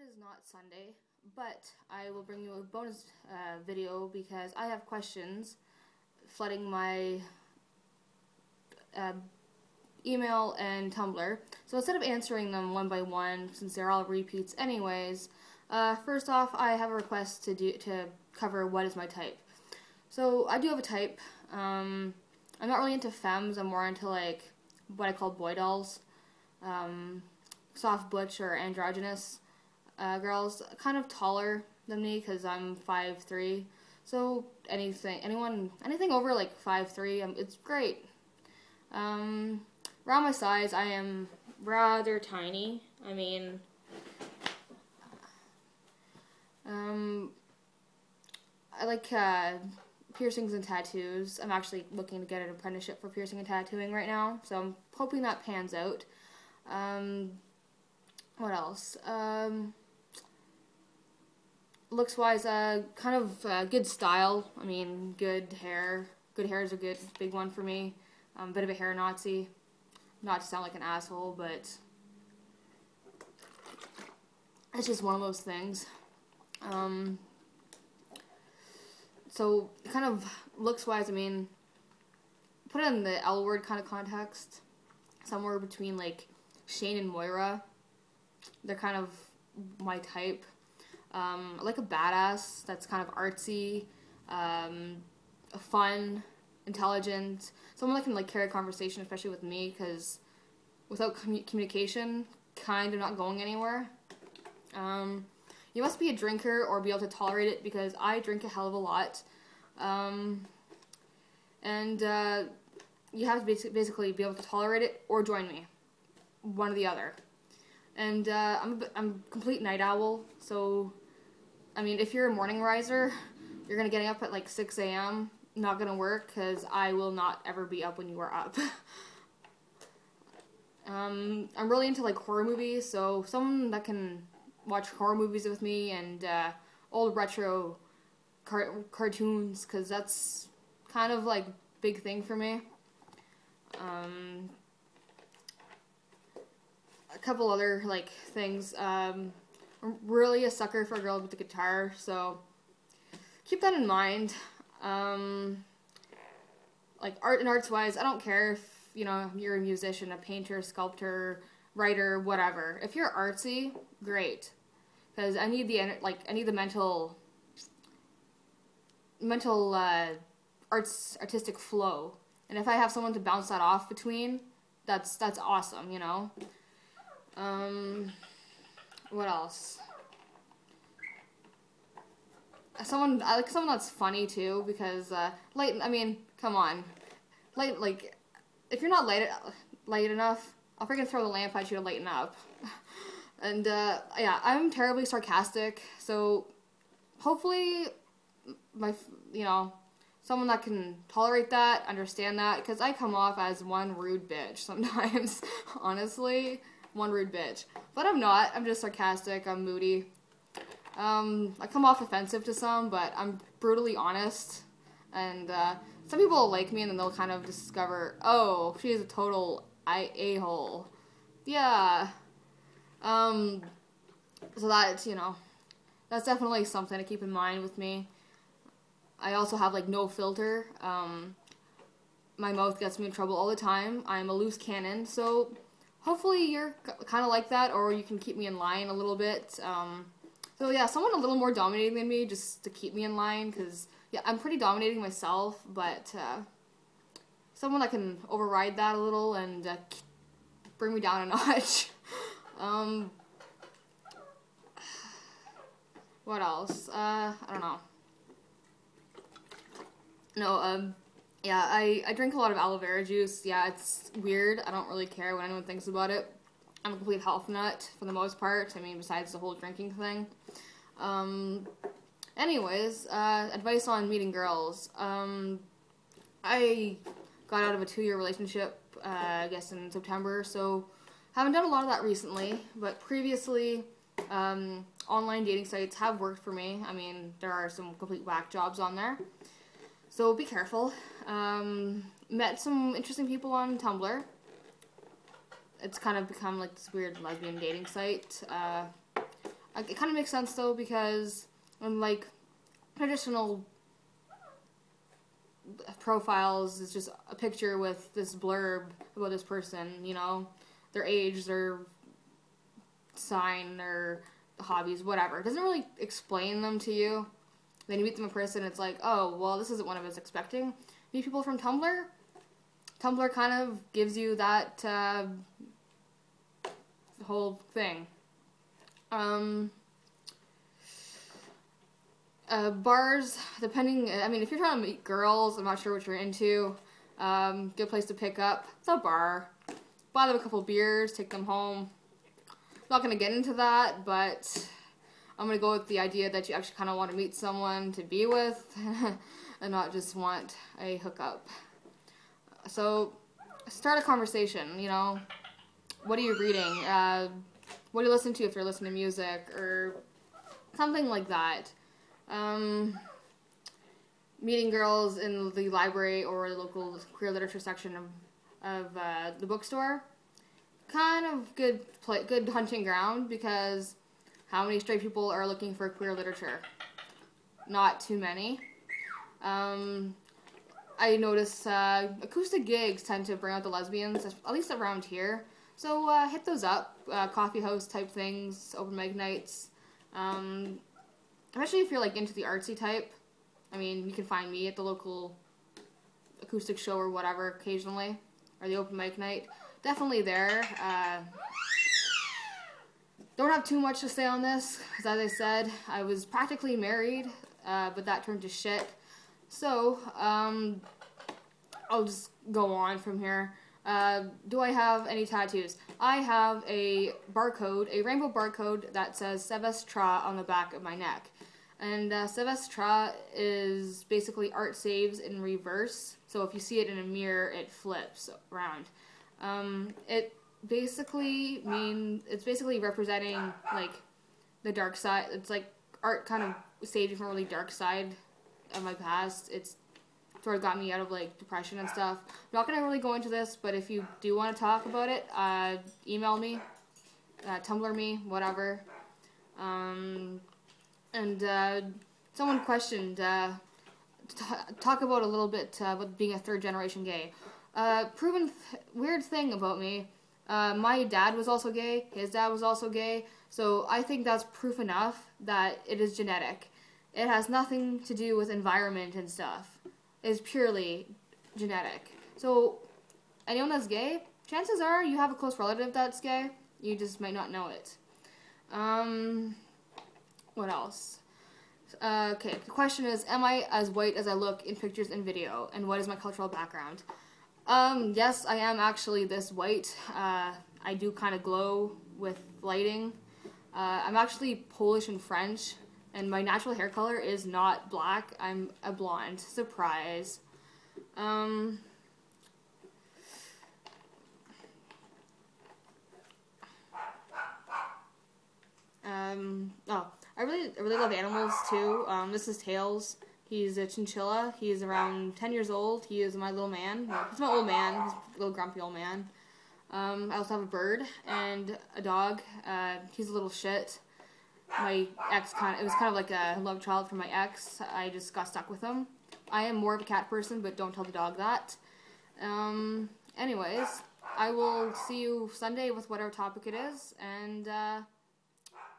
is not Sunday, but I will bring you a bonus video because I have questions flooding my email and Tumblr. So instead of answering them one by one, since they're all repeats anyways, first off, I have a request to cover what is my type. So I do have a type. I'm not really into femmes. I'm more into like what I call boy dolls, soft butch or androgynous girls, kind of taller than me because I'm 5'3". So anything over like 5'3", it's great. Around my size, I am rather tiny. I mean, I like piercings and tattoos. I'm actually looking to get an apprenticeship for piercing and tattooing right now, so I'm hoping that pans out. What else? Looks-wise, kind of good style. I mean, good hair. Good hair is a big one for me. I'm a bit of a hair Nazi. Not to sound like an asshole, but it's just one of those things. So, kind of looks-wise, I mean, put it in the L word kind of context. Somewhere between, like, Shane and Moira. They're kind of my type. I like a badass that's kind of artsy, fun, intelligent, someone that can like carry a conversation, especially with me, because without communication, kind of not going anywhere. You must be a drinker or be able to tolerate it, because I drink a hell of a lot, and you have to basically be able to tolerate it or join me, one or the other. And I'm a complete night owl, so I mean, if you're a morning riser, you're gonna get up at like 6 a.m. Not gonna work, because I will not ever be up when you are up. I'm really into like horror movies, so someone that can watch horror movies with me and old retro cartoons, because that's kind of like big thing for me. A couple other like things. I'm really a sucker for a girl with a guitar, so keep that in mind. Like arts-wise, I don't care if you're a musician, a painter, sculptor, writer, whatever. If you're artsy, great, because I need the mental artistic flow, and if I have someone to bounce that off between, that's awesome, What else? I like someone that's funny too, because I mean, come on, like if you're not light enough, I'll freaking throw the lamp at you to lighten up. And yeah, I'm terribly sarcastic, so hopefully someone that can tolerate that, understand that, because I come off as one rude bitch sometimes. Honestly, one rude bitch. But I'm not. I'm just sarcastic. I'm moody. I come off offensive to some, but I'm brutally honest. And some people will like me, and then they'll kind of discover, oh, she's a total a-hole. Yeah. So that's, that's definitely something to keep in mind with me. I also have, like, no filter. My mouth gets me in trouble all the time. I'm a loose cannon, so hopefully you're kind of like that, or you can keep me in line a little bit. So yeah, someone a little more dominating than me, just to keep me in line, because yeah, I'm pretty dominating myself, but someone that can override that a little and bring me down a notch. What else? I don't know. No, yeah, I drink a lot of aloe vera juice. Yeah, it's weird. I don't really care what anyone thinks about it. I'm a complete health nut for the most part. I mean, besides the whole drinking thing. Anyways, advice on meeting girls. I got out of a 2-year relationship, I guess in September, so haven't done a lot of that recently, but previously, online dating sites have worked for me. I mean, there are some complete whack jobs on there, so be careful. Met some interesting people on Tumblr. It's kind of become like this weird lesbian dating site. I It kind of makes sense though, because unlike traditional profiles, it's just a picture with this blurb about this person, you know, their age, their sign, their hobbies, whatever. It doesn't really explain them to you. Then you meet them in person, it's like, oh, well, this isn't what I was expecting. Meet people from Tumblr. Tumblr kind of gives you that whole thing. Bars, depending, I mean, if you're trying to meet girls, I'm not sure what you're into, good place to pick up the bar. Buy them a couple beers, take them home. Not going to get into that, but I'm going to go with the idea that you actually kind of want to meet someone to be with and not just want a hookup. So, start a conversation, you know. What are you reading? What do you listen to if you're listening to music? Or something like that. Meeting girls in the library or the local queer literature section of the bookstore. Kind of good hunting ground, because how many straight people are looking for queer literature? Not too many. I notice acoustic gigs tend to bring out the lesbians, at least around here. So hit those up, coffee house type things, open mic nights. Especially if you're like into the artsy type. I mean, you can find me at the local acoustic show or whatever occasionally, or the open mic night. Definitely there. Don't have too much to say on this, because as I said, I was practically married, but that turned to shit. So, I'll just go on from here. Do I have any tattoos? I have a barcode, a rainbow barcode that says Sevestra on the back of my neck. And Sevestra is basically art saves in reverse. So if you see it in a mirror, it flips around. It's basically representing like the dark side. It's like art kind of saved me from a really dark side of my past. It's sort of got me out of like depression and stuff. I'm not gonna really go into this, but if you do want to talk about it, email me, Tumblr me, whatever. Someone questioned, talk about a little bit about being a third generation gay. Weird thing about me, my dad was also gay, his dad was also gay, so I think that's proof enough that it is genetic. It has nothing to do with environment and stuff. It's purely genetic. So, anyone that's gay, chances are you have a close relative that's gay, you just might not know it. What else? Okay, the question is, am I as white as I look in pictures and video, and what is my cultural background? Yes, I am actually this white. I do kind of glow with lighting. I'm actually Polish and French, and my natural hair color is not black. I'm a blonde. Surprise. I really love animals too. This is Tails. He's a chinchilla. He's around 10 years old. He is my little man. Well, he's my old man. He's a little grumpy old man. I also have a bird and a dog. He's a little shit. My ex it was kind of like a love child for my ex. I just got stuck with him. I am more of a cat person, but don't tell the dog that. Anyways, I will see you Sunday with whatever topic it is, and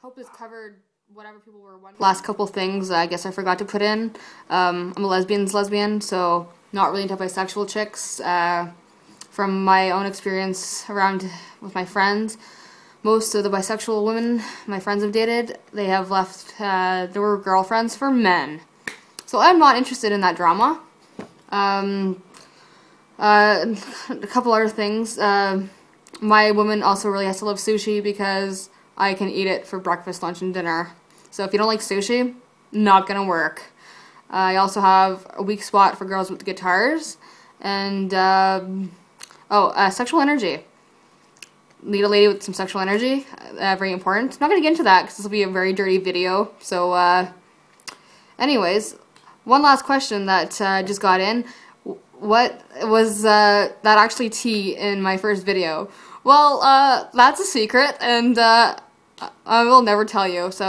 hope this covered whatever people were wondering. Last couple things I guess I forgot to put in. I'm a lesbian, so not really into bisexual chicks. From my own experience around with my friends, most of the bisexual women my friends have dated, they have left their girlfriends for men. So I'm not interested in that drama. A couple other things. My woman also really has to love sushi because I can eat it for breakfast, lunch, and dinner. So if you don't like sushi, not gonna work. I also have a weak spot for girls with guitars. And, sexual energy. Lead a lady with some sexual energy. Very important. Not gonna get into that because this will be a very dirty video. So, anyways, one last question that just got in. What was that actually tea in my first video? Well, that's a secret, and I will never tell you, so